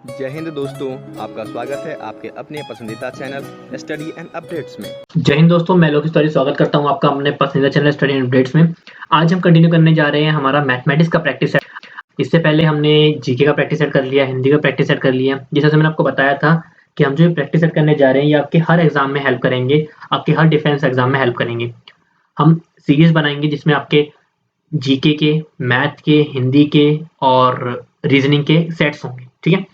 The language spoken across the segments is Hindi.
जय हिंद दोस्तों, आपका स्वागत है आपके अपने पसंदीदा चैनल स्टडी एंड अपडेट्स में। जय हिंद दोस्तों, मैं लोकेश तिवारी स्वागत करता हूं आपका अपने पसंदीदा चैनल स्टडी एंड अपडेट्स में। आज हम कंटिन्यू करने जा रहे हैं हमारा मैथमेटिक्स का प्रैक्टिस सेट। इससे पहले हमने जीके का प्रैक्टिस सेट कर लिया, हिंदी का प्रैक्टिस सेट कर लिया। जैसे मैंने आपको बताया था कि हम जो प्रैक्टिस सेट करने जा रहे हैं ये आपके हर एग्जाम में हेल्प करेंगे, आपके हर डिफेंस एग्जाम में हेल्प करेंगे। हम सीरीज बनाएंगे जिसमें आपके जीके के, मैथ के, हिंदी के और रीजनिंग के सेट्स होंगे। ठीक है,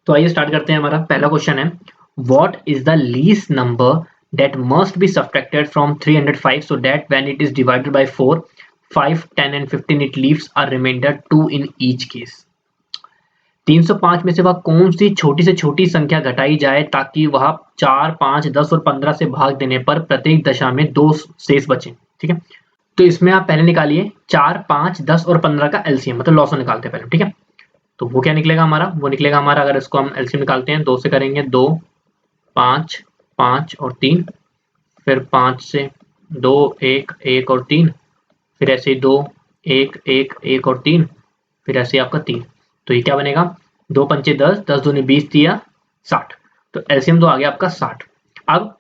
तो आइए स्टार्ट करते हैं। हमारा पहला क्वेश्चन है, what is the least number that must be subtracted from 305 so that when it is divided by 4, 5, 10 and 15 it leaves a remainder 2 in each case। 305 में से वह कौन सी छोटी से छोटी संख्या घटाई जाए ताकि वह 4, 5, 10 और 15 से भाग देने पर प्रत्येक दशा में 2 शेष बचे। ठीक है, तो इसमें आप पहले निकालिए 4, 5, 10 और 15 का एलसीएम, मतलब लॉसो निकालते हैं पहले। ठीक है, तो वो क्या निकलेगा हमारा, वो निकलेगा हमारा, अगर इसको हम एलसीएम निकालते हैं 2 से करेंगे 2, 5, 5 और 3, फिर 5 से 2, 1, 1 और 3, फिर ऐसे 2, 1, 1, 1 और 3, फिर ऐसे आपका 3। तो ये क्या बनेगा, 2 पंचे 10, 10 दूनी 20 दिया 60। तो एलसीएम तो आ गया आपका 60। अब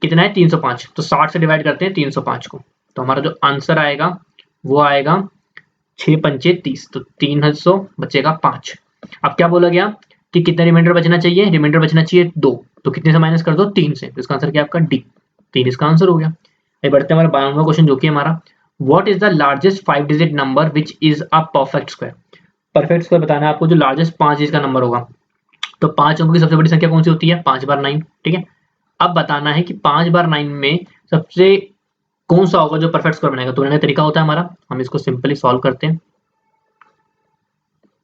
कितना है 305, तो 60 से डिवाइड करते हैं 305 को, तो हमारा जो आंसर आएगा वो आएगा 6 पंचे 30, तो 300 बचेगा 5। अब क्या बोला गया कि कितना रिमाइंडर बचना चाहिए, रिमाइंडर बचना चाहिए 2, तो कितने से माइनस कर दो 3 से, तो इसका आंसर क्या आपका डी, 3 इसका आंसर हो गया। आगे बढ़ते हैं हमारा 92वां क्वेश्चन जो कि हमारा, what is the largest 5 digit number which is a perfect square. Perfect square बताना है आपको, जो लार्जेस्ट 5 डिजिट का नंबर होगा। तो 5 अंकों की सबसे बड़ी संख्या कौन सी होती है, 5 बार 9। ठीक है, अब बताना है कि 5 बार 9 में सबसे कौन सा होगा जो परफेक्ट स्क्वायर बनेगा। तो तरीका होता है हमारा, हम इसको सिंपली सॉल्व करते हैं।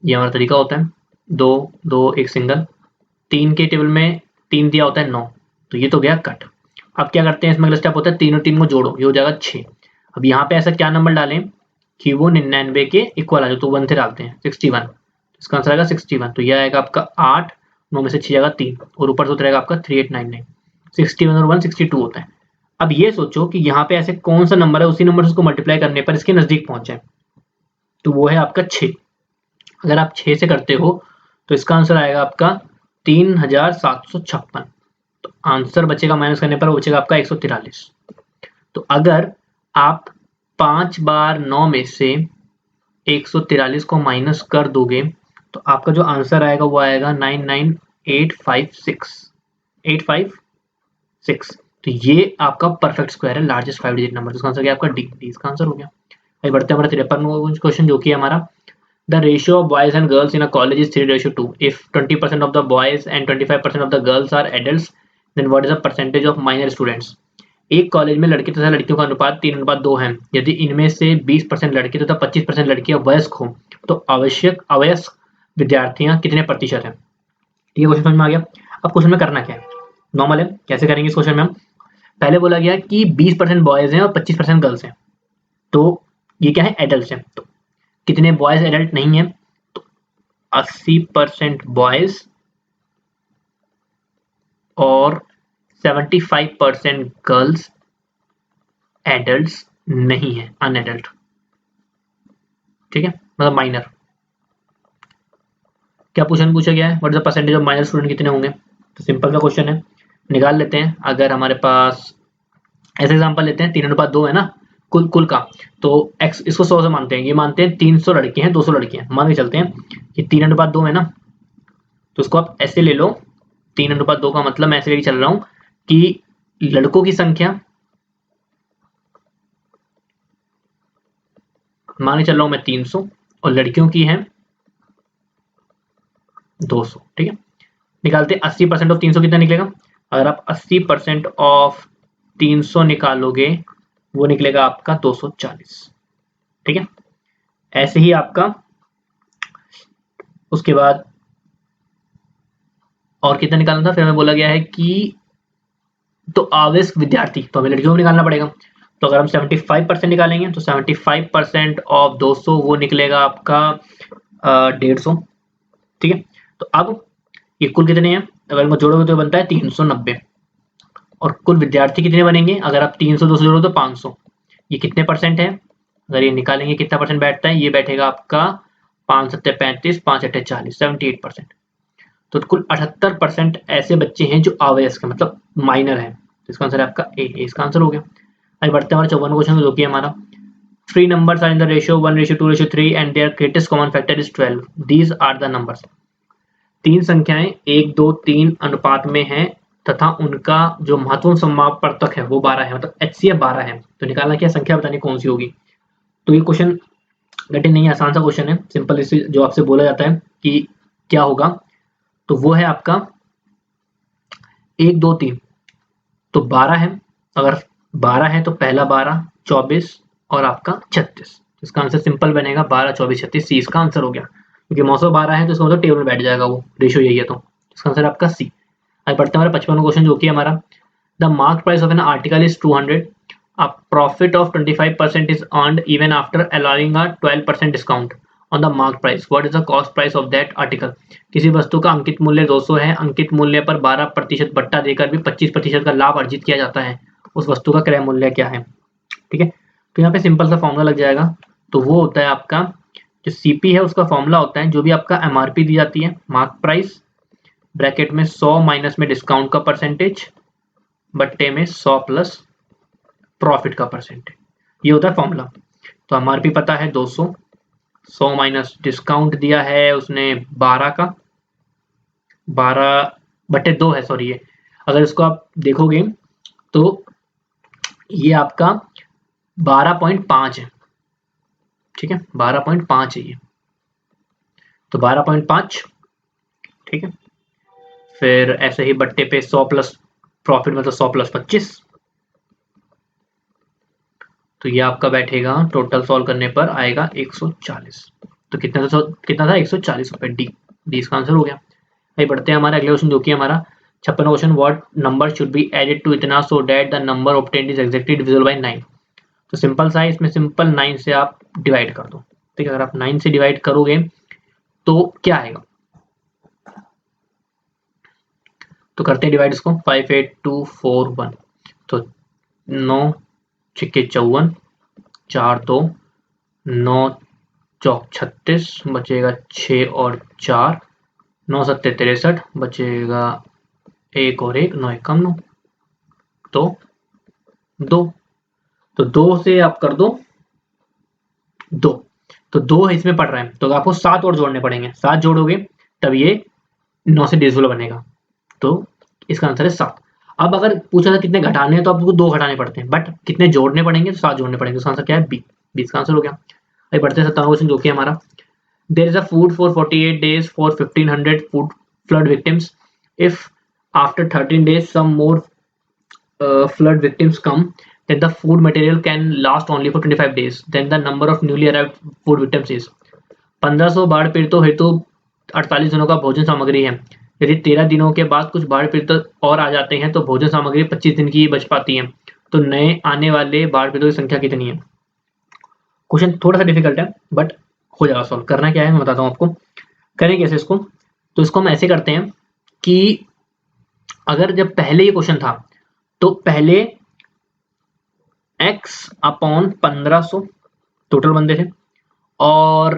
ये हमारा तरीका होता है, 2, 2 एक सिंगल, 3 के टेबल में 3 दिया होता है 9, तो ये तो गया कट। अब क्या करते हैं, इसमें अगला स्टेप होता है 3 और 3 को जोड़ो, ये हो जाएगा 6। अब यहाँ पे ऐसा क्या नंबर डालें कि वो 99 के इक्वल आ जाए, तो 1 से डालते हैं 61, इसका आंसर आएगा 61। तो ये आएगा आपका 8, 9 में से 6 जाएगा 3 और ऊपर से उतरेगा आपका 3899। 61 और 1 62 होता है। अब ये सोचो कि यहाँ पे ऐसे कौन सा नंबर है उसी नंबर से उसको मल्टीप्लाई करने पर इसके नजदीक पहुंच जाए, तो वो है आपका 6। अगर आप 6 से करते हो तो इसका आंसर आएगा आपका 3756। तो आंसर बचेगा माइनस करने पर, वो बचेगा आपका 143। तो अगर आप 5 बार 9 में से 143 को माइनस कर दोगे तो आपका जो आंसर आएगा वो आएगा 99856, 856। तो ये आपका परफेक्ट स्क्वायर है, लार्जेस्ट 5 डिजिट नंबर। इसका आंसर क्या आपका डी, डी इसका आंसर हो गया। आगे बढ़ते हैं हमारा 53वां क्वेश्चन जो कि हमारा, the ratio of boys and girls in a college is 3:2. If 20% of the boys and 25% of the girls are adults, then what is the percentage of minor students? एक कॉलेज में लड़के तथा लड़कियों का अनुपात 3:2 है। यदि इनमें से 20% लड़के तथा 25% लड़कियां वयस्क हों तो आवश्यक अवयस्क विद्यार्थियां कितने प्रतिशत हैं। ठीक है, क्वेश्चन समझ में आ गया। अब क्वेश्चन में करना क्या है, नॉर्मल है। कैसे करेंगे इस क्वेश्चन में, हम पहले बोला गया कि 20% बॉयज हैं और 25% गर्ल्स हैं, तो ये क्या है, एडल्ट हैं। तो कितने बॉयज एडल्ट नहीं है, तो 80% बॉयज और 75% गर्ल्स एडल्ट नहीं है, अनएडल्ट। ठीक है, मतलब माइनर। क्या क्वेश्चन पूछा गया है, what is the percentage of minor student, कितने होंगे। तो सिंपल सा क्वेश्चन है, निकाल लेते हैं। अगर हमारे पास ऐसे एग्जांपल लेते हैं 3:2 है ना कुल का, तो x इसको 100 से मानते हैं, ये मानते हैं 300 लड़के हैं 200 लड़के हैं, मान के चलते हैं कि 3:2 है ना, तो इसको आप ऐसे ले लो। 3:2 का मतलब मैं ऐसे लेके चल रहा हूं कि लड़कों की संख्या मान के चल रहा हूं मैं 300 और लड़कियों की है 200। ठीक है, निकालते 80% ऑफ 300 कितना निकलेगा। अगर आप 80% ऑफ 300 निकालोगे वो निकलेगा आपका 240। ठीक है, ऐसे ही आपका उसके बाद और कितना निकालना था, फिर हमें बोला गया है कि तो आवश्यक विद्यार्थी, तो हमें लड़कियों को निकालना पड़ेगा। तो अगर हम 75% निकालेंगे तो 75% ऑफ 200 वो निकलेगा आपका 150। ठीक है, तो अब ये कुल कितने हैं, अगर इनको जोड़ोगे तो बनता है 390 और कुल विद्यार्थी कितने बनेंगे, अगर आप 300 200 जोड़ो तो 500। ये कितने परसेंट है, अगर ये निकालेंगे कितना परसेंट बैठता है, ये बैठेगा आपका 5 7 35 5 8 40, 78%। तो कुल 78% ऐसे बच्चे हैं जो अवयस्क है, मतलब माइनर है। तो इसका आंसर है आपका ए, इसका आंसर हो गया। आगे बढ़ते हैं हमारे 54 क्वेश्चन जो कि हमारा 3 numbers are in the ratio 1:2:3 and their greatest common factor is 12. These are the numbers. 3 संख्याएं 1, 2, 3 अनुपात में हैं तथा उनका जो महत्वपूर्ण समापवर्तक है वो 12 है, मतलब HCF 12 है। तो निकालना क्या, संख्या बतानी कौन सी होगी। तो ये क्वेश्चन कठिन नहीं है, आसान सा क्वेश्चन है। सिंपल इसे जो आपसे बोला जाता है कि क्या होगा, तो वो है आपका 1, 2, 3, तो 12 है। अगर 12 है तो पहला 12, 24 और आपका 36। इसका आंसर सिंपल बनेगा 12, 24, 36, सी इसका आंसर हो गया। क्योंकि मौसम 12 है तो इसका मतलब टेबल में बैठ जाएगा, वो रेशियो यही है, तो इसका आंसर आपका सी। आगे बढ़ते हैं हमारा 55 क्वेश्चन जो कि हमारा the mark price of an article is 200, a profit of 25% is earned even after allowing a 12% discount on the mark price. What is the cost price of that article? किसी वस्तु का अंकित मूल्य 200 है, अंकित मूल्य पर 12% बट्टा देकर भी 25% का लाभ अर्जित किया जाता है, उस वस्तु का क्रय मूल्य क्या है। ठीक है, तो यहाँ पे सिंपल सा फॉर्मूला लग जाएगा। तो वो होता है आपका जो सीपी है उसका फॉर्मूला होता है जो भी आपका एमआरपी दी जाती है, मार्क प्राइस ब्रैकेट में 100 माइनस में डिस्काउंट का परसेंटेज बट्टे में 100 प्लस प्रॉफिट का परसेंटेज, ये होता है फॉर्मूला। तो एमआरपी पता है 200, 100 माइनस डिस्काउंट दिया है उसने 12 का, 12/2 है, सॉरी ये अगर इसको आप देखोगे तो ये आपका 12.5 है। ठीक है, 12.5 है ये, तो 12.5। ठीक है, फिर ऐसे ही बट्टे पे 100 प्लस प्रॉफिट मतलब 100 प्लस 25, तो ये आपका बैठेगा टोटल सॉल्व करने पर आएगा 140। तो कितना था 140 रुपए, डी इसका आंसर हो गया। आगे बढ़ते हैं हमारे अगले क्वेश्चन जो कि हमारा 56 question, what number should be added to इतना so that the number obtained is exactly divisible by 9। तो सिंपल सा है, इसमें सिंपल 9 से आप डिवाइड कर दो। ठीक है, अगर आप 9 से डिवाइड करोगे तो क्या आएगा, तो करते हैं डिवाइड इसको, 5, 8, 2, 4, 1, तो 9 छिक्के 54, 4 2, 9 चौक 36, बचेगा 6 और 4, 9 सत्ते 63, बचेगा 1 और 1, 9 एकम 9, तो 2, तो 2 से आप कर दो 2, तो 2 इसमें पड़ रहा है तो आपको 7 और जोड़ने पड़ेंगे, 7 जोड़ोगे तब ये 9 से डिविजिबल बनेगा, तो इसका आंसर है 7। अब अगर पूछा था कितने घटाने हैं तो आपको 2 घटाने पड़ते हैं, बट कितने जोड़ने पड़ेंगे तो 7 जोड़ने पड़ेंगे, इसका आंसर क्या है बी, इसका आंसर हो गया। आगे बढ़ते हैं 57 क्वेश्चन जो कि हमारा there is a food for 48 days for 1500 food flood victims, if after 13 days some more flood victims come, then the food material can last only for 25 days, then the number of newly arrived food victims is 1500 बाढ़ पीड़ितों हेतु 48 दिनों का भोजन सामग्री है। यदि 13 दिनों के बाद कुछ बाढ़ पीड़ित और आ जाते हैं तो भोजन सामग्री 25 दिन की ही बच पाती है, तो नए आने वाले बाढ़ पीड़ितों की संख्या कितनी है। क्वेश्चन थोड़ा सा डिफिकल्ट है बट हो जाएगा सॉल्व। करना क्या है मैं बताता हूँ आपको, करें कैसे इसको। तो इसको हम ऐसे करते हैं कि अगर जब पहले ये क्वेश्चन था तो पहले x अपॉन 1500 टोटल बंदे थे, और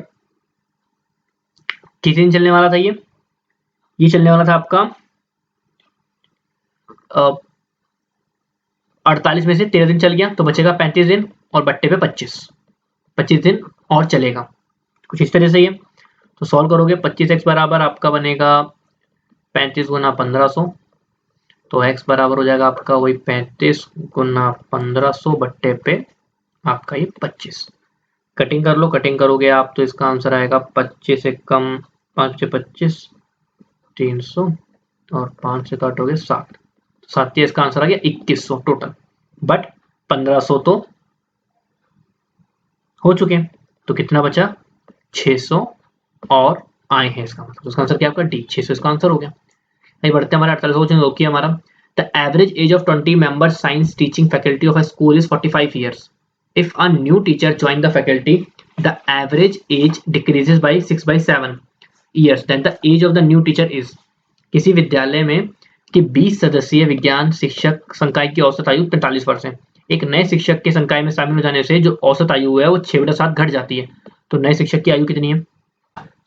कितने दिन चलने वाला था ये चलने वाला था आपका 48 में से 13 दिन चल गया तो बचेगा 35 दिन और बट्टे पे 25 दिन और चलेगा, कुछ इस तरह से ये। तो सॉल्व करोगे 25x बराबर आपका बनेगा 35 गुना 1500, तो x बराबर हो जाएगा आपका वही 35 गुना 1500 बट्टे पे आपका ये 25। कटिंग कर लो, कटिंग करोगे आप तो इसका आंसर आएगा 25 से कम 5 से 25 300 और 5 से काटोगे 7, 7 इसका आंसर आ गया 2100 टोटल, बट 1500 तो हो चुके हैं, तो कितना बचा 600 और आए हैं इसका मतलब, तो इसका आंसर क्या आपका डी 600 इसका आंसर हो गया। आगे बढ़ते हैं हमारा 48 क्वेश्चन जो कि हमारा the average age of 20 member science teaching faculty of a school is 45 years. If a new teacher join the faculty, the average age decreases by 6/7 years. Then the age of the new teacher is. किसी विद्यालय में कि 20 सदस्यीय विज्ञान शिक्षक संकाय की औसत आयु 45 वर्ष है। एक नए शिक्षक के संकाय में शामिल हो जाने से जो औसत आयु है वो 6/7 घट जाती है, तो नए शिक्षक की आयु कितनी है।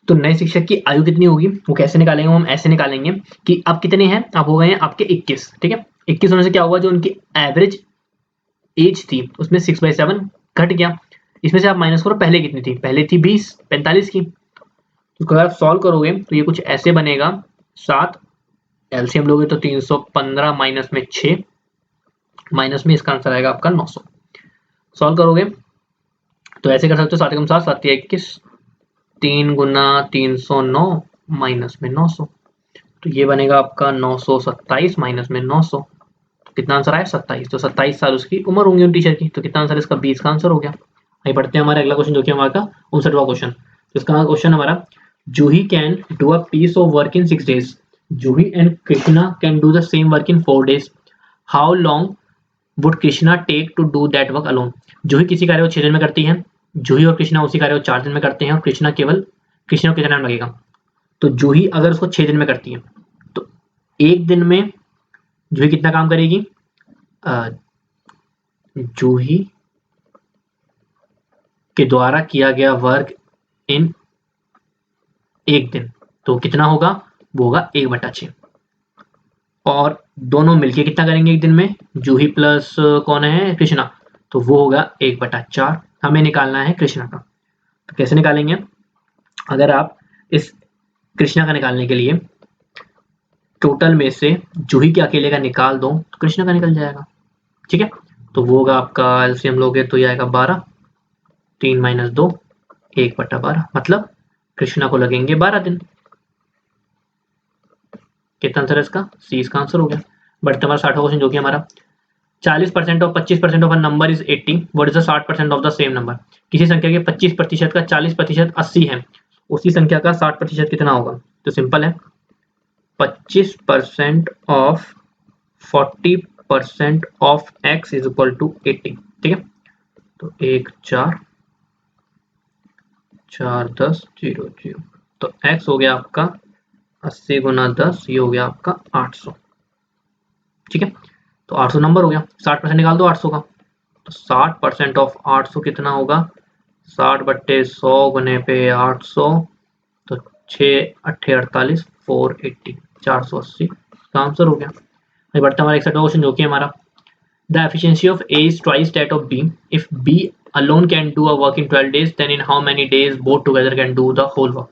तो नए शिक्षक की आयु कितनी होगी वो कैसे निकालेंगे, हम ऐसे निकालेंगे कि अब कितने हैं, अब हो गए हैं आपके 21, ठीक है। 21 होने से क्या हुआ, जो उनकी एवरेज एज थी उसमें 6/7 घट गया। इसमें से आप माइनस करो पहले कितनी थी, पहले थी 20 45 की। तो अगर आप सॉल्व करोगे तो ये कुछ ऐसे बनेगा 7, एलसीएम लोगे तो 315 माइनस में 6, माइनस में इसका आंसर आएगा आपका 900। सॉल्व करोगे तो ऐसे कर सकते हो, 7 कम 7 7 21, 3 गुना 309 माइनस में 900, तो ये बनेगा आपका 927 माइनस में 900, तो कितना आंसर आया 27। तो 27 साल उसकी उम्र होंगी उन टीचर की, तो कितना आंसर इसका 20 का आंसर हो गया। आइए बढ़ते हैं हमारे अगला क्वेश्चन जो कि हमारा 59वां क्वेश्चन। तो इसका क्वेश्चन हमारा, Juhi can do a piece of work in 6 days, Juhi and Krishna can do the same work in 4 days, how long would Krishna take to do that work alone. Juhi किसी कार्य को 6 दिन में करती है, जूही और कृष्णा उसी कार्य को 4 दिन में करते हैं, और कृष्णा को कितना टाइम लगेगा। तो जूही अगर उसको 6 दिन में करती है तो एक दिन में जूही कितना काम करेगी, जूही के द्वारा किया गया वर्क इन एक दिन, तो कितना होगा, वो होगा 1/6। और दोनों मिलके कितना करेंगे एक दिन में, जूही प्लस कौन है कृष्णा, तो वो होगा 1/4। हमें निकालना है कृष्णा का, तो कैसे निकालेंगे, अगर आप इस कृष्णा का निकालने के लिए टोटल में से जूही के अकेले का निकाल दो तो कृष्णा का निकल जाएगा, ठीक है। तो वो होगा आपका एलसीएम लोगे तो ये आएगा 12, 3 माइनस 2 1/12, मतलब कृष्णा को लगेंगे 12 दिन। कितना आंसर है इसका, सी इसका आंसर हो गया। बढ़ते हमारा 60वां क्वेश्चन जो कि हमारा 40% of 25% of a number is 80, what is the 60% of the same number. किसी संख्या के 25% का 40% 80 है, उसी संख्या का 60% कितना होगा। तो सिंपल है, 25% of 40% of x is equal to 80, ठीक है। तो 1 4 4 10 0 0, तो x हो गया आपका 80 गुना 10, ये हो गया आपका 800, ठीक है। तो 800 नंबर हो गया, 60% निकाल दो 800 का, तो 60% ऑफ 800 कितना होगा, 60/100 गुने पे 800, तो 6 8 48 480, 480 का आंसर हो गया। अभी बढ़ते हमारा 61वां क्वेश्चन जो कि हमारा, the efficiency of A is twice that of B, if B alone can do a work in 12 days, then in how many days both together can do the whole work।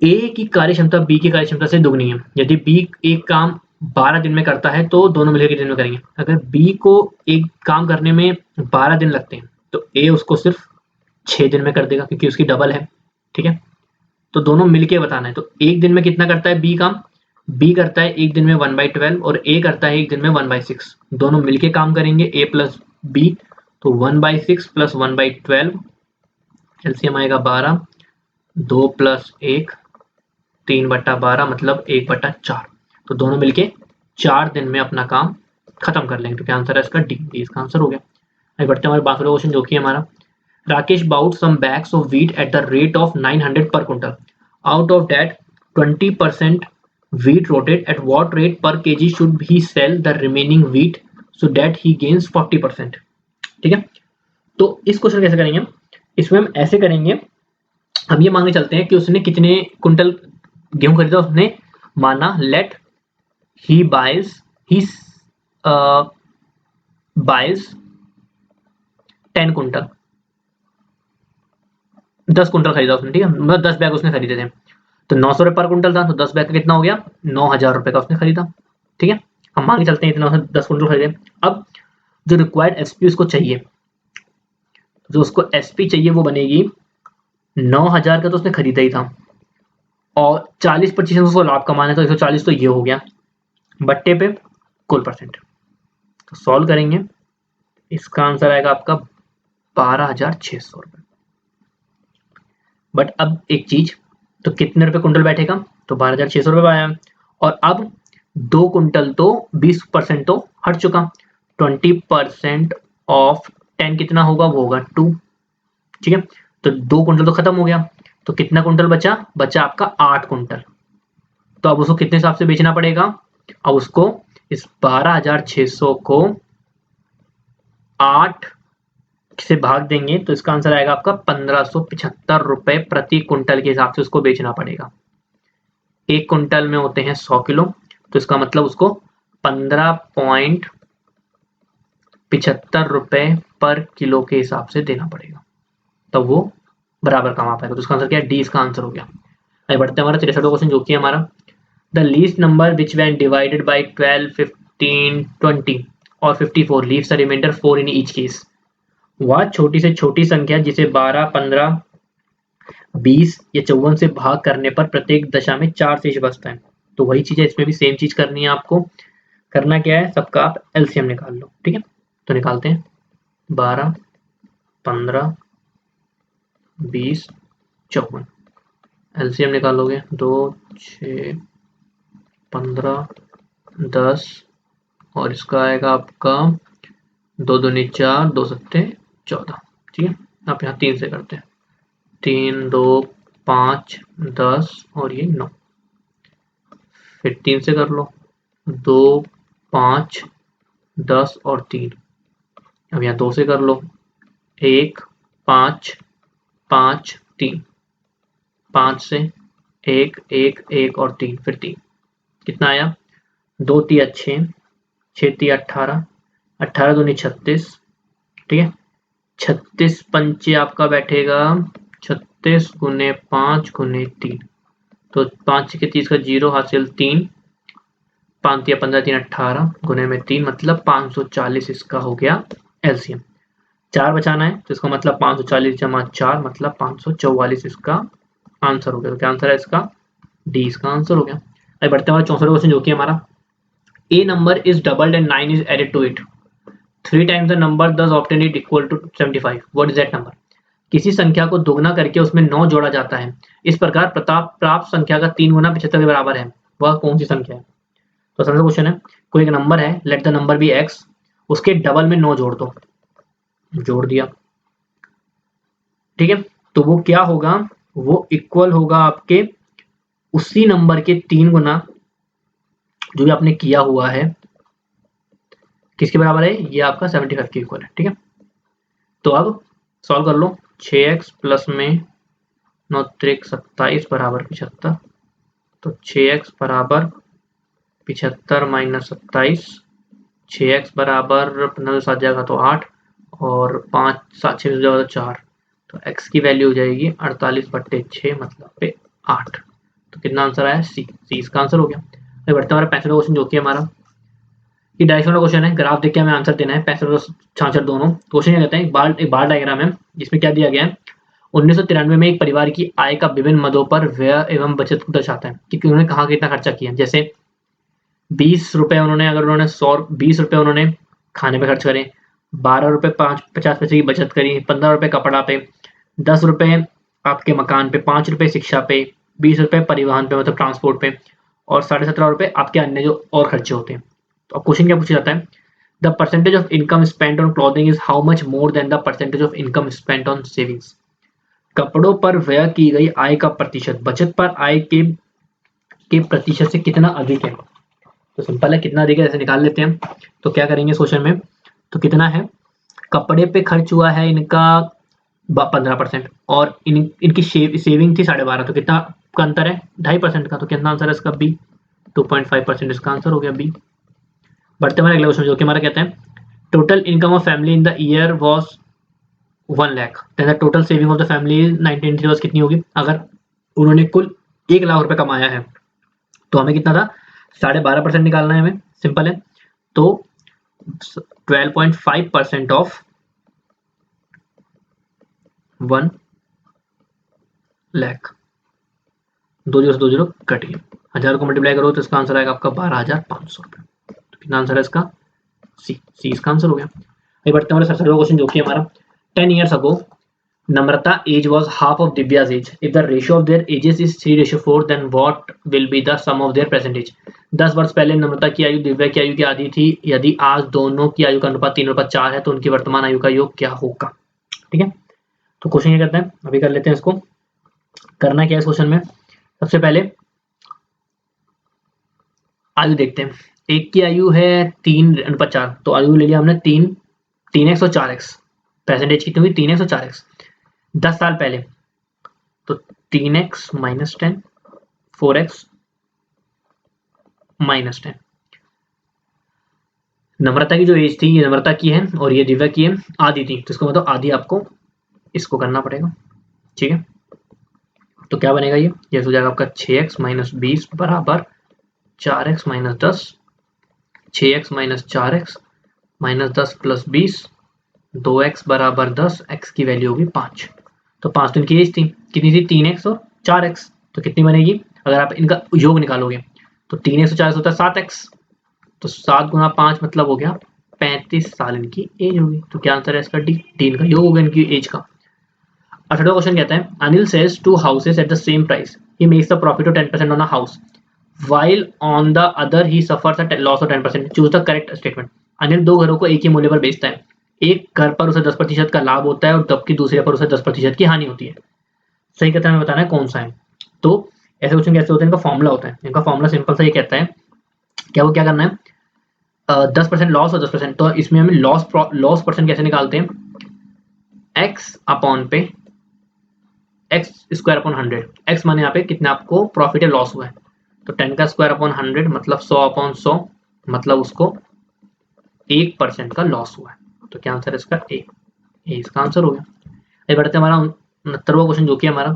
ए की कार्यक्षमता बी की कार्यक्षमता से दुगनी है। यदि बी एक काम 12 दिन में करता है तो दोनों मिलकर कितने दिन में करेंगे। अगर बी को एक काम करने में 12 दिन लगते हैं तो ए उसको सिर्फ 6 दिन में कर देगा, क्योंकि उसकी डबल है, ठीक है। तो दोनों मिलके बताना है, तो एक दिन में कितना करता है बी काम, बी करता है एक दिन में 1/12 और ए करता है एक दिन में 1/6। दोनों मिलके काम करेंगे ए प्लस बी, तो 1/6 प्लस 1/12, एलसीएम आएगा 12, 2 प्लस 1 3/12, मतलब 1/4। तो दोनों मिलके 4 दिन में अपना काम खत्म कर लेंगे, तो क्या आंसर है इसका डी, इसका आंसर हो गया। आगे बढ़ते हैं हमारे 52वां क्वेश्चन जो कि हमारा, Rakesh bought some bags of wheat at the rate of 900 per quintal, out of that 20% wheat rotate, at what rate per kg should he sell the remaining wheat so that he gains 40%, ठीक है। तो इस क्वेश्चन कैसे करेंगे हम, इसमें हम ऐसे करेंगे, हम ये मान के चलते हैं कि उसने कितने कुंटल गेहूं खरीदा, उसने माना let he buys he buys 10 कुंटल, 10 कुंटल खरीदा उसने, ठीक है, मतलब 10 बैग उसने खरीदे थे, तो 900 रुपये पर कुंटल था, तो 10 बैग का कितना हो गया 9,000 रुपये का उसने खरीदा, ठीक है। हम मान के चलते हैं इतना 10 कुंटल खरीदे। अब जो रिक्वायर्ड एसपी उसको चाहिए, जो उसको एसपी चाहिए वो बनेगी 9,000 का, तो उसने खरीदा ही था, और 40% उसको लाभ कमाना है, तो 140 तो ये हो गया बट्टे पे कुल परसेंट। तो सॉल्व करेंगे, इसका आंसर आएगा आपका 12,600 रुपये। बट अब एक चीज, तो कितने रुपए कुंटल बैठेगा, तो 12,600 रुपये आया, और अब 2 कुंटल तो 20% तो हट चुका, 20% ऑफ 10 कितना होगा, वो होगा 2, ठीक है। तो 2 कुंटल तो खत्म हो गया, तो कितना कुंटल बचा, बचा आपका 8 कुंटल। तो अब उसको कितने हिसाब से बेचना पड़ेगा, अब उसको इस 12,600 को 8 से भाग देंगे तो इसका आंसर आएगा आपका 1575 रुपए प्रति कुंटल के हिसाब से उसको बेचना पड़ेगा। 1 कुंटल में होते हैं 100 किलो, तो इसका मतलब उसको 15.75 रुपए पर किलो के हिसाब से देना पड़ेगा, तब वो बराबर कमा पाएगा। तो इसका आंसर क्या है? डी इसका आंसर हो गया। आगे बढ़ते हैं हमारा 63वां क्वेश्चन जो कि हमारा the least number which when divided by 12, 15, 20 और 54 leaves the remainder 4 in each case. वह छोटी से छोटी संख्या जिसे 12, 15, 20 या 54 से भाग करने पर प्रत्येक दशा में 4 शेष बचता है। तो वही चीज है, इसमें भी सेम चीज करनी है आपको। करना क्या है, सबका आप एलसीएम निकाल लो। ठीक है, तो निकालते हैं 12, 15, 20, 54। एलसीएम निकालोगे 2, 6, 15, 10 और इसका आएगा आपका 2 दूनी 4, 2 सत्ते 14। ठीक है, आप यहाँ 3 से करते हैं, 3, 2, 5, 10 और ये 9। फिर 3 से कर लो, 2, 5, 10 और 3। अब यहाँ 2 से कर लो, 1, 5, 5, 3। 5 से 1, 1, 1 और 3, फिर 3। कितना आया? 2 तिया 6, 6 तिया 18, 18 दूनी 36। ठीक है, 36 पंचे आपका बैठेगा 36 गुने 5 गुने 3, तो 5 के 30 का 0 हासिल 3, 5 तिया 15, 3 18 गुने में 3 मतलब 540 इसका हो गया एलसीएम। 4 बचाना है तो इसका मतलब 540 जमा 4 मतलब 544 इसका आंसर हो गया। तो क्या आंसर है इसका? डी इसका आंसर हो गया। अब बढ़ते हैं हमारा 64 क्वेश्चन जो कि हमारा a number is doubled and 9 is added to it 3 times the number thus obtained is equal to 75. What is that number? किसी संख्या को दोगुना करके उसमें 9 जोड़ा जाता है, इस प्रकार प्राप्त संख्या का 3 गुना 75 के बराबर है, वह कौन सी संख्या है? तो समझो क्वेश्चन है, कोई एक नंबर है, let the number be x, उसके डबल में 9 जोड़ दो, जोड़ दिया। ठीक है, तो वो क्या होगा? वो इक्वल होगा आपके उसी नंबर के 3 गुना जो भी आपने किया हुआ है, किसके बराबर है? ये आपका 75 के इक्वल है। ठीक है, तो अब सॉल्व कर लो। 6x प्लस में 9 त्रिक 27 बराबर 75, तो 6x बराबर 75 माइनस 27, 6x बराबर 15 सात जाएगा तो 8 और 5 7 6 जाएगा तो 4, तो x की वैल्यू हो जाएगी 48/6 मतलब पे 8। तो कितना आंसर आया? सी इसका आंसर हो गया। अभी बढ़ते हमारा 65वां क्वेश्चन जो कि हमारा ये 250 वाला क्वेश्चन है, ग्राफ देख के हमें आंसर देना है। 65 और 66 दोनों क्वेश्चन क्या कहते हैं, एक बार डायग्राम है जिसमें क्या दिया गया है, 1993 में एक परिवार की आय का विभिन्न मदों पर व्यय एवं बचत को दर्शाता है कि उन्होंने कहाँ कितना खर्चा किया। जैसे 20 रुपए उन्होंने, अगर उन्होंने 20 रुपए उन्होंने खाने पे खर्च करे, 12 रुपए 50 पैसे की बचत करी, 15 रुपए कपड़ा पे, 10 रुपए आपके मकान पे, 5 रुपए शिक्षा पे, 20 रुपए परिवहन पे मतलब ट्रांसपोर्ट पे और 17.5 रुपए आपके अन्य जो और खर्चे होते हैं। तो अब क्वेश्चन क्या पूछा जाता है, the percentage of income spent on clothing is how much more than the percentage of income spent on savings. कपड़ों पर व्यय की गई आय का प्रतिशत बचत पर आय के प्रतिशत से कितना अधिक है। तो सिंपल है, कितना अधिक है ऐसे निकाल लेते हैं। तो क्या करेंगे क्वेश्चन में, तो कितना है, कपड़े पे खर्च हुआ है इनका 15% और इनकी सेविंग थी 12.5, तो कितना का अंतर है? 2.5% का। तो कितना आंसर है इसका? बी 2.5% इसका आंसर हो गया बी। बढ़ते हमारे अगले क्वेश्चन जो कि हमारा कहते हैं, total income of family in the year was 1 lakh, then the total saving of the family 1993 was कितनी होगी? अगर उन्होंने कुल 1 लाख रुपए कमाया है तो हमें कितना था? 12.5% निकालना है हमें, सिंपल है। तो 12.5% ऑफ 1 लाख, 2 जीरो से 2 जीरो कट गए, 1000 को मल्टीप्लाई करो तो इसका आंसर आएगा आपका 12,500 रुपए। तो कितना आंसर है इसका? सी इसका आंसर हो गया। अभी बढ़ते हैं हमारे 67वां क्वेश्चन जो कि हमारा 10 years ago Namrata age was half of Divya's age. If the ratio of their ages is 3:4, then what will be the sum of their percent age? 10 वर्ष पहले नम्रता की आयु दिव्या की आयु की आधी थी। यदि आज दोनों की आयु का अनुपात 3:4 है तो उनकी वर्तमान आयु का योग क्या होगा? ठीक है, तो क्वेश्चन क्या करते हैं, अभी कर लेते हैं इसको। करना क्या है इस क्वेश्चन में, सबसे पहले आयु देखते हैं। एक की आयु है 3:4, तो आयु ले लिया हमने 3x और 4x। परसेंटेज कितनी हुई 3x और 4x 10 साल पहले, तो 3x माइनस 10, 4x माइनस 10। नम्रता की जो एज थी ये नम्रता की है और ये दिव्या की है आधी थी, तो इसको मतलब आधी आपको इसको करना पड़ेगा, ठीक है। तो क्या बनेगा ये हो जाएगा आपका 6x माइनस 20 बराबर 4x minus 10, 6x minus 4x minus 10 plus 20, 2x बराबर 10, x की वैल्यू होगी 5। तो 5 तो इनकी एज थी, कितनी थी 3x और 4x, तो कितनी बनेगी अगर आप इनका योग निकालोगे तो 3x और 4x होता है 7x, तो 7 गुना 5 मतलब हो गया 35 साल इनकी एज होगी। तो क्या आंसर है इसका डी इनका योग होगा इनकी एज का। 18वां क्वेश्चन कहता है Anil sells 2 houses at the same price, he makes the profit of 10% on a house while on the other he suffers a loss of 10%, choose the correct statement। Anil दो घरों को एक ही मूल्य पर बेचता है, एक घर पर उसे 10% का लाभ होता है और जबकि दूसरे पर उसे 10% की हानि होती है, सही कथन में बताना है कौन सा है। तो ऐसे क्वेश्चन कैसे होते हैं, इनका फॉर्मूला होता है, इनका फॉर्मूला सिंपल सा ये कहता है क्या वो क्या करना है 10% लॉस और 10%, तो इसमें हमें लॉस परसेंट कैसे निकालते हैं, एक्स अपॉन पे एक्स स्क्वायर अपॉन 100, एक्स माने यहाँ पे कितना आपको प्रॉफिट या लॉस हुआ है, तो 10 का स्क्वायर अपॉन 100 मतलब 100 अपॉन 100 मतलब उसको 1% का लॉस हुआ है, तो क्या आंसर है इसका ए इसका आंसर हो गया। ये बढ़ते हमारा 69वां क्वेश्चन जो कि हमारा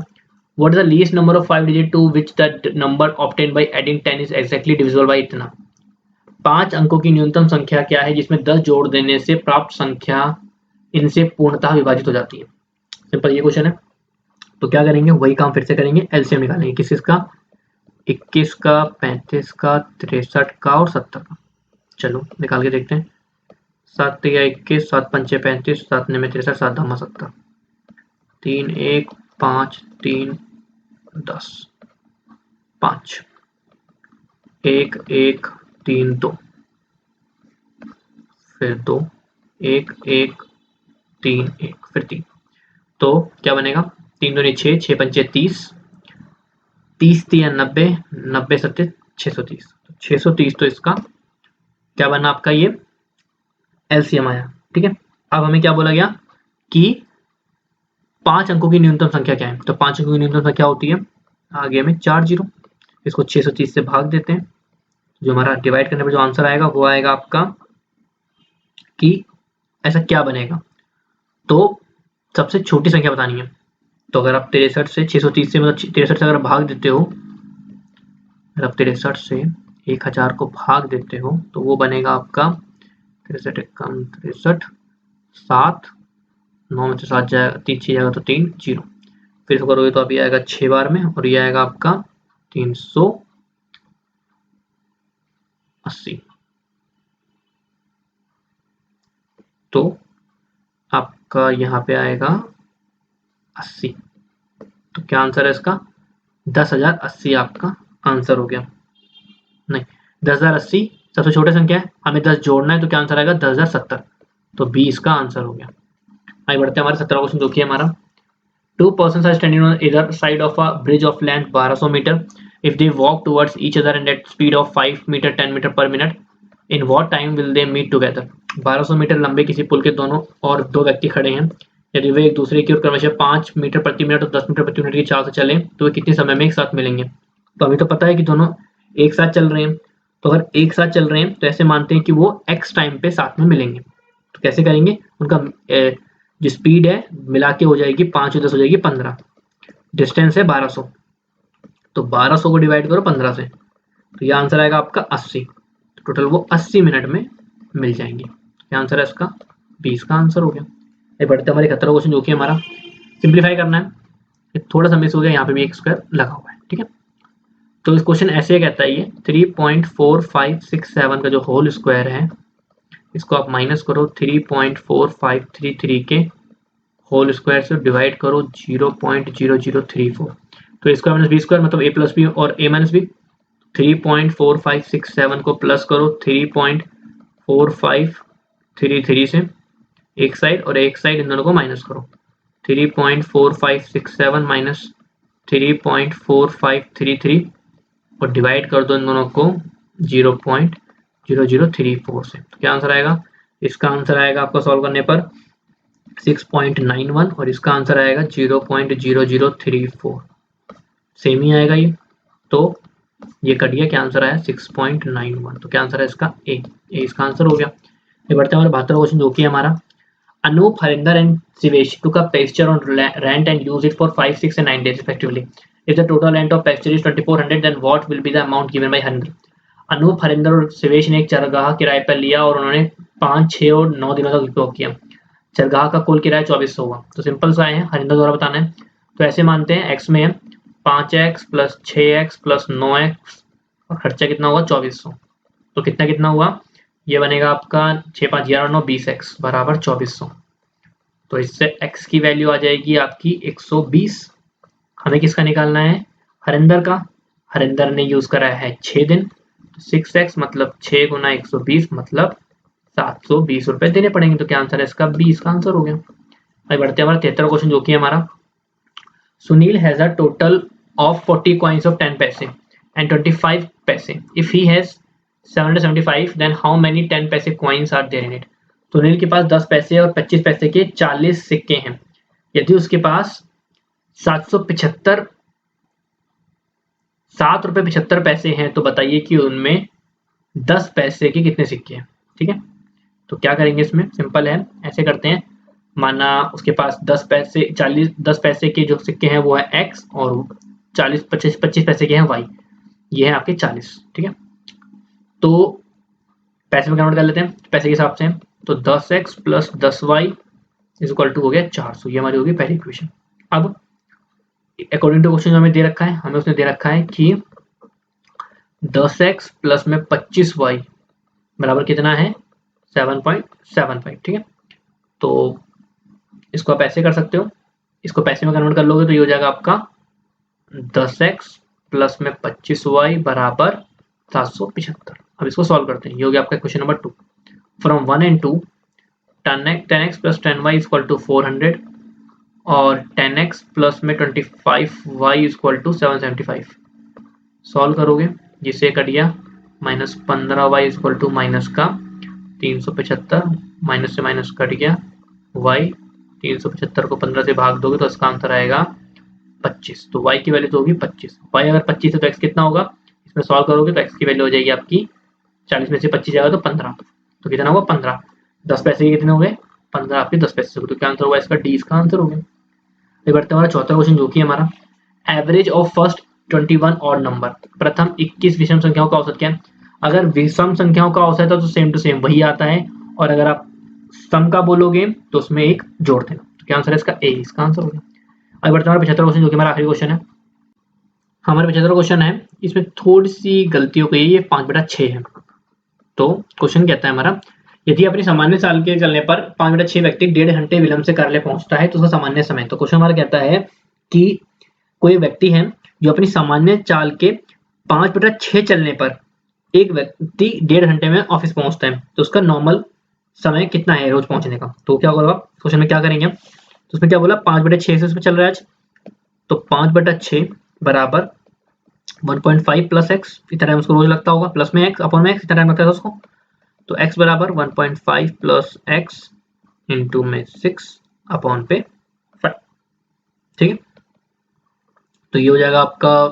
what is the least number of 5 digit to which the number obtained by adding 10 is exactly divisible by इतना, 5 अंकों की न्यूनतम संख्या क्या है जिसमें 10 जोड़ देने से प्राप्त संख्या इनसे पूर्णतः विभाजित हो जाती है। सिंपल ये क्वेश्चन है, तो क्या करेंगे वही काम फिर से करेंगे, एलसीएम निकालेंगे किसका 21 का 35 का 63 का और 70 का। चलो निकाल के देखते हैं, 7 या 21, 7 पंचे 35, 7 में 63, 7 दामा 70, 3 1 5 3 10 5 1 1 3 2 फिर 2 1 1 3 1 फिर 3, तो क्या बनेगा 3 दूनी 6, 6 पंचे 30, 30 3 90, 90 सत्ते 630, 630 तो इसका क्या बना आपका ये एलसीएम आया, ठीक है। अब हमें क्या बोला गया कि 5 अंकों की न्यूनतम संख्या क्या है, तो 5 अंकों की न्यूनतम संख्या होती है आगे में 4 जीरो, इसको 630 से भाग देते हैं, जो हमारा डिवाइड करने पर जो आंसर आएगा वो आएगा आपका कि ऐसा क्या बनेगा, तो सबसे छोटी संख्या बतानी है, तो अगर आप 63 से 630 से मतलब 63 से अगर भाग देते हो, अगर आप 63 से 1000 को भाग देते हो तो वो बनेगा आपका 63 कम 63, 7 9 में से 7 जाएगा 3 6 जाएगा तो 3 जीरो, फिर इसको करोगे तो अभी आएगा 6 बार में और ये आएगा आपका 380, तो आपका यहाँ पे आएगा 80, तो क्या आंसर है इसका 10,080 आपका आंसर हो गया। नहीं 10,080 सबसे छोटी संख्या है, हमें 10 जोड़ना है तो क्या आंसर आएगा 10,070, तो बी इसका आंसर हो गया। आगे बढ़ते हैं हमारे 17वां क्वेश्चन जो कि हमारा two persons are standing on either side of a bridge of length 1200 meter, if they walk towards each other and at speed of 5 meter 10 meter per minute, in what time will they meet together। 1200 metre लंबे किसी पुल के दोनों और दो व्यक्ति खड़े हैं, यदि वे एक दूसरे की ओर क्रमशः 5 मीटर प्रति मिनट और 10 मीटर प्रति मिनट की चाल से चलें तो वे कितने समय में एक साथ मिलेंगे। तो अभी तो पता है कि दोनों एक साथ चल रहे हैं, तो अगर एक साथ चल रहे हैं तो ऐसे मानते हैं कि वो एक्स टाइम पे साथ में मिलेंगे, तो कैसे करेंगे उनका जो स्पीड है मिला के हो जाएगी 5 और 10 हो जाएगी 15, डिस्टेंस है 1200, तो 1200 को डिवाइड करो 15 से, तो ये आंसर आएगा आपका 80, तो टोटल वो 80 मिनट में मिल जाएंगे। क्या आंसर है इसका 20 का आंसर हो गया। ये बढ़ते हमारे 71 क्वेश्चन जो कि हमारा सिंप्लीफाई करना है, थोड़ा सा मिस हो गया, यहाँ पे भी एक स्क्वायर लगा हुआ है, ठीक है। तो इस क्वेश्चन ऐसे कहता है ये 3.4567 का जो होल स्क्वायर है इसको आप माइनस करो 3.4533 के होल स्क्वायर से डिवाइड करो 0.0034, तो स्क्वायर माइनस बी स्क्वायर मतलब ए प्लस बी और ए माइनस बी, 3.4567 को प्लस करो 3.4533 से एक साइड और एक साइड इन दोनों को माइनस करो, 3.4567 माइनस 3.4533 और डिवाइड कर दो इन दोनों को 0.0034 से, तो क्या आंसर आएगा इसका आंसर आएगा आपका सॉल्व करने पर 6.91 और इसका आंसर आएगा 0.0034। सेम ही आएगा ये, तो ये कट गया, क्या आंसर आया 6.91। तो क्या आंसर है इसका ए इसका आंसर हो गया। ये बढ़ते हैं हमारे 72 क्वेश्चन जो कि हमारा Anup, Harinder and Sivesh took up pasture on rent and used it for 5, 6 and 9 days respectively. If the total rent of pasture is 2400, then what will be the amount given by Harinder? Anoop, Harinder और सिवेश ने एक चरगाह किराए पर लिया और उन्होंने 5, 6 और 9 दिनों तक उपयोग किया। चरगाह का कुल किराया 2400 होगा। तो सिंपल सा है, हरिंदर द्वारा बताना है। तो ऐसे मानते हैं x में 5x plus 6x plus 9x और खर्चा कितना होगा 2400। तो कितना कितना हुआ, ये बनेगा आपका 6, 5, 11, 9, 20x बराबर 2400। तो इससे x की वैल्यू आ जाएगी आपकी 120। हमें किसका निकालना है, हरिंदर का। हरिंदर ने यूज करा है 6 दिन, तो 6x मतलब 6 गुना 120 मतलब 720 रुपए देने पड़ेंगे। तो क्या आंसर है इसका 20 का आंसर हो गया। आगे बढ़ते हैं हमारा 73 क्वेश्चन जो कि हमारा Sunil has a total of 40 coins of 10 paise and 25 paise. If he has 775, then how many 10 paise coins are there in it? Sunil के पास 10 पैसे और 25 पैसे के 40 सिक्के हैं। यदि उसके पास 775 7.75 रुपए हैं तो बताइए कि उनमें 10 पैसे के कितने सिक्के हैं। ठीक है, तो क्या करेंगे, इसमें सिंपल है, ऐसे करते हैं। माना उसके पास 10 पैसे के जो सिक्के हैं वो है x और 25 पैसे के हैं y, ये है आपके 40। ठीक है, तो पैसे में कन्वर्ट कर लेते हैं पैसे के हिसाब से। तो 10x plus 10y is equal to हो गया 400। ये हमारी होगी पहली इक्वेशन। अब अकॉर्डिंग टू क्वेश्चन जो हमें दे रखा है, हमें उसने दे रखा है कि 10x प्लस में 25y बराबर कितना है 7.75। ठीक है, तो इसको आप ऐसे कर सकते हो, इसको पैसे में कन्वर्ट कर लोगे तो ये हो जाएगा आपका 10x प्लस में 25y बराबर 775। अब इसको सॉल्व करते हैं, ये हो गया आपका question number 2। From 1 and 2 10x plus 10y is equal to 400 और 10x प्लस में 25y is equal to 775। Solve करोगे जिससे कट गया minus 15y is equal to minus का 375, माइनस से माइनस कट गया y, 375 को 15 से भाग दोगे तो इसका आंसर आएगा 25। तो y की वैल्यू तो होगी 25। y अगर 25 है तो x कितना होगा, इसमें सॉल्व करोगे तो x की वैल्यू हो जाएगी आपकी 40 में से 25 जाएगा तो 15, तो कितना होगा 15। 10 पैसे के कितने हो गए 15 आपके 10 पैसे, तो क्या आंसर होगा इसका डी इसका आंसर हो गया। फिर बढ़ते हैं हमारा चौथा क्वेश्चन जो कि हमारा average of first 21 odd number, प्रथम 21 विषम संख्याओं का औसत क्या है। अगर विषम संख्याओं का औसत है तो सेम टू सेम वही आता है, और अगर आप सम का बोलोगे तो उसमें एक जोड़ देना। तो क्या आंसर है इसका ए इसका आंसर हो गया। आगे बढ़ते हैं हमारा 75 क्वेश्चन जो कि हमारा आखिरी क्वेश्चन है। हमारा 75 क्वेश्चन है, इसमें थोड़ी सी गलती हो गई है, ये 5/6 है। तो क्वेश्चन कहता है हमारा, यदि अपनी सामान्य चाल के चलने पर 5/6 व्यक्ति 1.5 घंटे विलंब से कार्यालय पहुंचता है तो उसका सामान्य समय। तो क्वेश्चन हमारा कहता है कि कोई व्यक्ति है जो अपनी सामान्य चाल के 5/6 चलने पर एक व्यक्ति 1.5 घंटे में ऑफिस पहुंचता है, तो उसका नॉर्मल समय कितना है रोज पहुंचने का। तो क्या होगा क्वेश्चन में क्या करेंगे, तो उसमें क्या बोला 5/6 से उसमें चल रहा है आज, तो 5/6 बराबर 1.5 प्लस एक्स, इतना टाइम उसको रोज लगता होगा, प्लस में एक्स अपॉन में एक्स, इतना टाइम लगता है उसको। तो x बराबर 1.5 प्लस एक्स इंटू में 6 अपॉन पे 5। ठीक है, तो ये हो जाएगा आपका,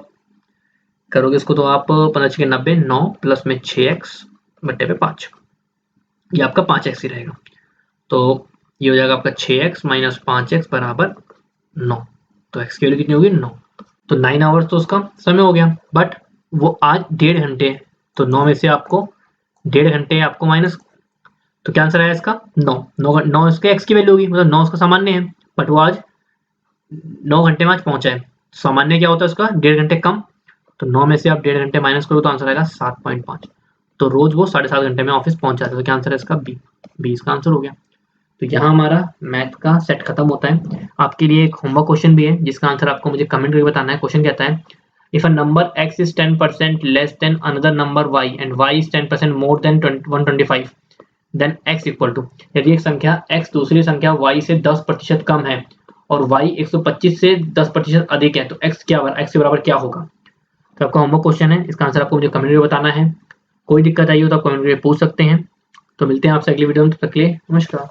करोगे इसको तो आप 15×6 = 9 प्लस में 6x बट्टे पे 5, ये आपका 5x ही रहेगा। तो ये हो जाएगा आपका 6x माइनस 5x बराबर 9। तो x की वैल्यू कितनी होगी 9। तो 9 आवर्स तो उसका समय हो गया, बट वो आज 1.5 घंटे, तो 9 में से आपको 1.5 घंटे आपको माइनस, तो क्या आंसर आया इसका 9 इसके x की वैल्यू होगी, मतलब 9 उसका सामान्य है, बट वो आज 9 घंटे में आज पहुंचा है। सामान्य क्या होता है उसका 1.5 घंटे कम, तो 9 में से आप 1.5 घंटे माइनस करो तो आंसर आएगा 7.5। तो रोज वो 7.5 घंटे में ऑफिस पहुंच जाता है। तो क्या आंसर है इसका बी इसका आंसर हो गया। तो यहाँ हमारा मैथ का सेट खत्म होता है। आपके लिए एक होमवर्क क्वेश्चन भी है जिसका आंसर आपको मुझे कमेंट करके बताना है। क्वेश्चन कहता है, if a number x is 10% less than another number y and y is 10% more than 125, then x equal to, यदि एक संख्या x दूसरी संख्या y से 10% कम है और y 125 से 10% अधिक है तो x के बराबर क्या होगा। तो आपका होमवर्क क्वेश्चन है, इसका आंसर आपको मुझे कमेंट में बताना है। कोई दिक्कत आई हो तो आप कमेंट में पूछ सकते हैं। तो मिलते हैं आपसे अगली वीडियो में, तब तक के लिए नमस्कार।